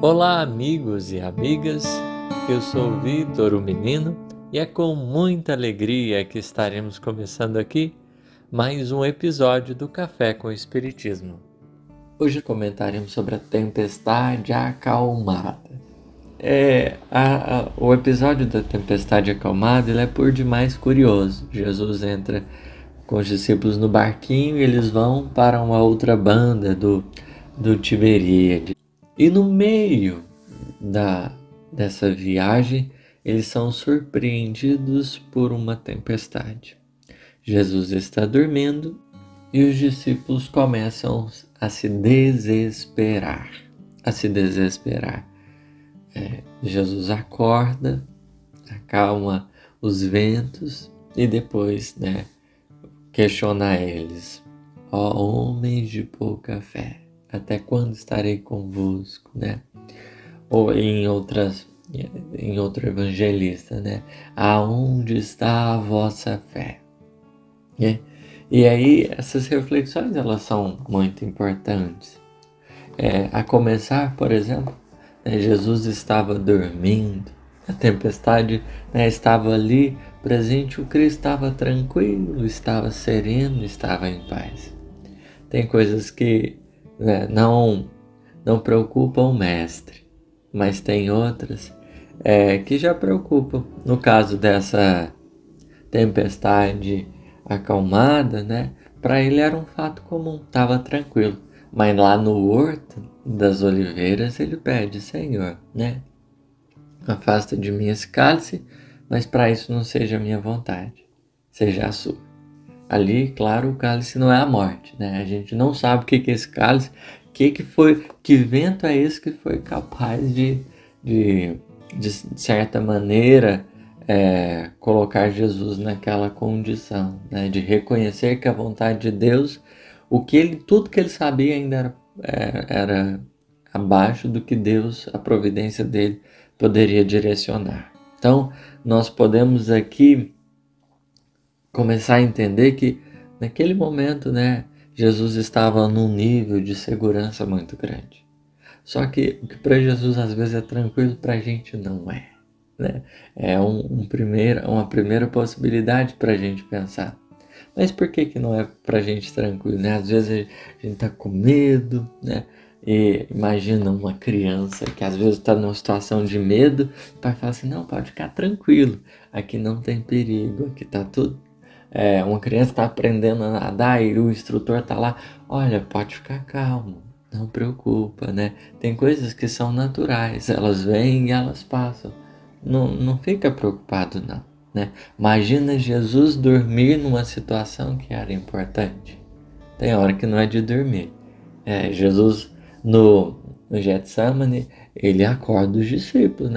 Olá, amigos e amigas, eu sou o Vitor, o menino, e é com muita alegria que estaremos começando aqui mais um episódio do Café com o Espiritismo. Hoje comentaremos sobre a tempestade acalmada. O episódio da tempestade acalmada ele é por demais curioso. Jesus entra com os discípulos no barquinho e eles vão para uma outra banda do Tiberíades. E no meio dessa viagem, eles são surpreendidos por uma tempestade. Jesus está dormindo e os discípulos começam a se desesperar. Jesus acorda, acalma os ventos e depois, questiona eles: ó homens de pouca fé, até quando estarei convosco, Ou em outro evangelista, aonde está a vossa fé? E aí essas reflexões elas são muito importantes. A começar, por exemplo, Jesus estava dormindo, a tempestade estava ali presente, o Cristo estava tranquilo, estava sereno, estava em paz. Tem coisas que não preocupam o mestre, mas tem outras que já preocupam. No caso dessa tempestade acalmada, para ele era um fato comum, estava tranquilo. Mas lá no Horto das Oliveiras ele pede: Senhor, afasta de mim esse cálice, mas para isso não seja a minha vontade, seja a sua. Ali, claro, o cálice não é a morte, A gente não sabe o que é esse cálice, que vento é esse que foi capaz de certa maneira, colocar Jesus naquela condição, de reconhecer que a vontade de Deus, tudo que ele sabia ainda era abaixo do que Deus, a providência dele, poderia direcionar. Então, nós podemos aqui começar a entender que naquele momento, Jesus estava num nível de segurança muito grande. Só que o que para Jesus às vezes é tranquilo, para a gente não é. É uma primeira possibilidade para a gente pensar. Mas por que não é para a gente tranquilo? Às vezes a gente está com medo, E imagina uma criança que às vezes está numa situação de medo, o pai fala assim: não, pode ficar tranquilo, aqui não tem perigo, aqui está tudo. Uma criança está aprendendo a nadar e o instrutor está lá: olha, pode ficar calmo, não preocupa, Tem coisas que são naturais, elas vêm e elas passam. Não fica preocupado não, Imagina Jesus dormir numa situação que era importante. Tem hora que não é de dormir. Jesus no Getsemane, ele acorda os discípulos,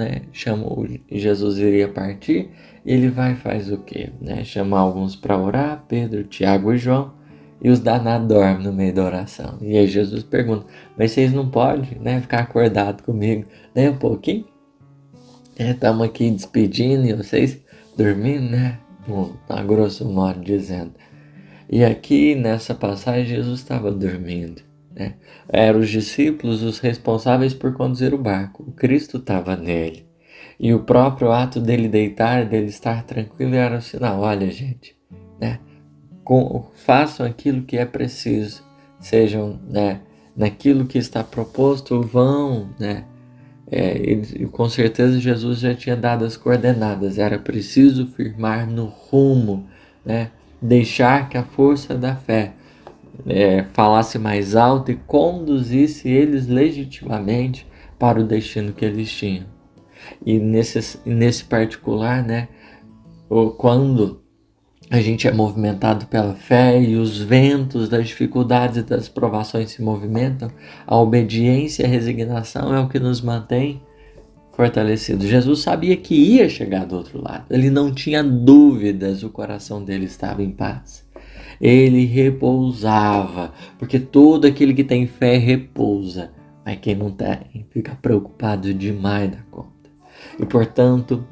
Jesus iria partir, ele vai e faz o quê? Chama alguns para orar, Pedro, Tiago e João, e os danados dormem no meio da oração. E aí Jesus pergunta: mas vocês não podem, ficar acordados comigo nem um pouquinho? Estamos aqui despedindo e vocês dormindo, a grosso modo dizendo. E aqui nessa passagem Jesus estava dormindo, Eram os discípulos os responsáveis por conduzir o barco. O Cristo estava nele. E o próprio ato dele deitar, dele estar tranquilo, era um sinal: olha, gente, façam aquilo que é preciso, sejam, naquilo que está proposto, vão, E com certeza Jesus já tinha dado as coordenadas. Era preciso firmar no rumo, deixar que a força da fé falasse mais alto e conduzisse eles legitimamente para o destino que eles tinham. E nesse particular, quando a gente é movimentado pela fé e os ventos das dificuldades e das provações se movimentam, a obediência e a resignação é o que nos mantém fortalecidos. Jesus sabia que ia chegar do outro lado. Ele não tinha dúvidas, o coração dele estava em paz. Ele repousava, porque todo aquele que tem fé repousa, mas quem não tem fica preocupado demais da conta. E portanto,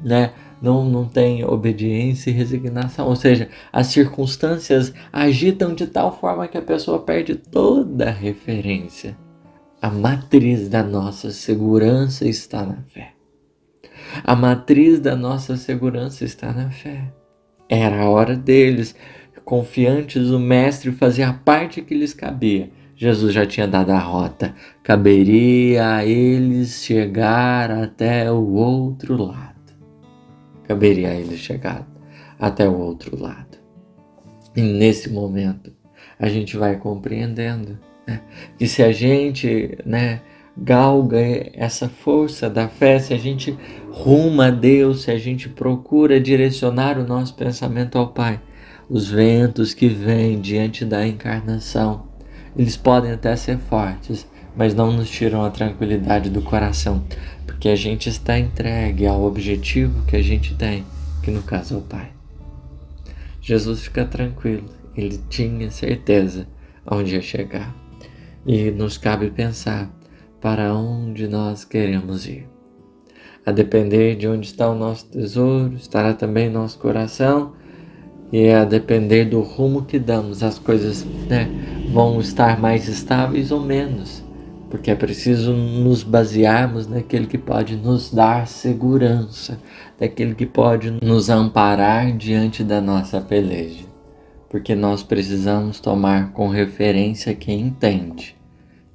não tem obediência e resignação, ou seja, as circunstâncias agitam de tal forma que a pessoa perde toda a referência A matriz da nossa segurança está na fé. A matriz da nossa segurança está na fé. Era a hora deles, confiantes, o mestre fazia a parte que lhes cabia. Jesus já tinha dado a rota. Caberia a eles chegar até o outro lado. Caberia a eles chegar até o outro lado. E nesse momento, a gente vai compreendendo, né, que se a gente, galga essa força da fé, se a gente ruma a Deus, se a gente procura direcionar o nosso pensamento ao Pai, os ventos que vêm diante da encarnação, eles podem até ser fortes, mas não nos tiram a tranquilidade do coração, porque a gente está entregue ao objetivo que a gente tem, que no caso é o Pai. Jesus fica tranquilo, ele tinha certeza onde ia chegar. E nos cabe pensar para onde nós queremos ir. A depender de onde está o nosso tesouro, estará também nosso coração, e a depender do rumo que damos, as coisas vão estar mais estáveis ou menos, porque é preciso nos basearmos naquele que pode nos dar segurança, daquele que pode nos amparar diante da nossa peleja, porque nós precisamos tomar com referência quem entende.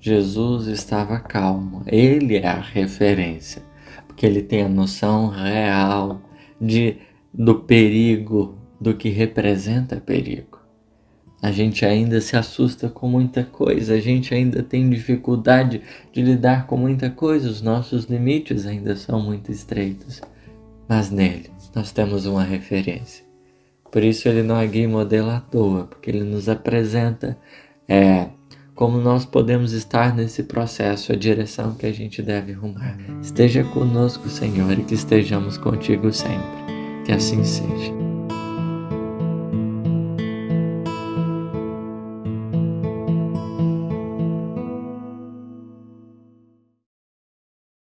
Jesus estava calmo, ele é a referência, porque ele tem a noção real do perigo, do que representa perigo. A gente ainda se assusta com muita coisa, a gente ainda tem dificuldade de lidar com muita coisa, os nossos limites ainda são muito estreitos, mas nele nós temos uma referência. Por isso ele não é guia e modelo à toa, porque ele nos apresenta como nós podemos estar nesse processo, a direção que a gente deve rumar. Esteja conosco, Senhor, e que estejamos contigo sempre. Que assim seja.